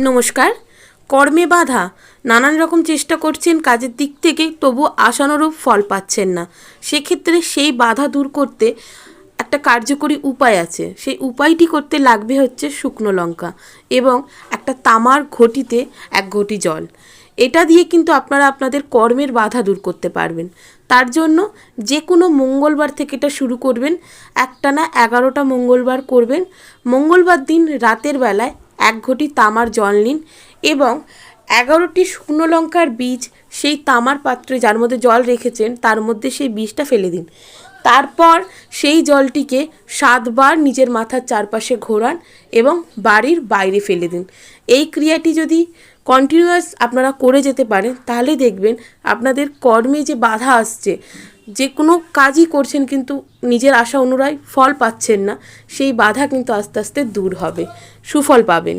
নমস্কার। কর্মে বাধা, নানান রকম চেষ্টা করছেন কাজের দিক থেকে, তবু আশানুরূপ ফল পাচ্ছেন না। সেক্ষেত্রে সেই বাধা দূর করতে একটা কার্যকরী উপায় আছে। সেই উপায়টি করতে লাগবে হচ্ছে শুকনো লঙ্কা এবং একটা তামার ঘটিতে 1 ঘটি জল। এটা দিয়ে কিন্তু আপনারা আপনাদের কর্মের বাধা দূর করতে পারবেন। তার জন্য যে কোনো মঙ্গলবার থেকে এটা শুরু করবেন। একটানা 11টা মঙ্গলবার করবেন। মঙ্গলবার দিন রাতের বেলায় 1 ঘটি তামার জল নিন এবং 11টি শুকনো লঙ্কার বীজ সেই তামার পাত্রে যার মধ্যে জল রেখেছেন তার মধ্যে সেই বীজটা ফেলে দিন। তারপর সেই জলটিকে 7 বার নিজের মাথার চারপাশে ঘোরান এবং বাড়ির বাইরে ফেলে দিন। এই ক্রিয়াটি যদি কন্টিনিউয়াস আপনারা করে যেতে পারেন তাহলে দেখবেন আপনাদের কর্মে যে বাধা আসছে, যে কোনো কাজই করছেন কিন্তু নিজের আশা অনুযায়ী ফল পাচ্ছেন না, সেই বাধা কিন্তু আস্তে আস্তে দূর হবে, সুফল পাবেন।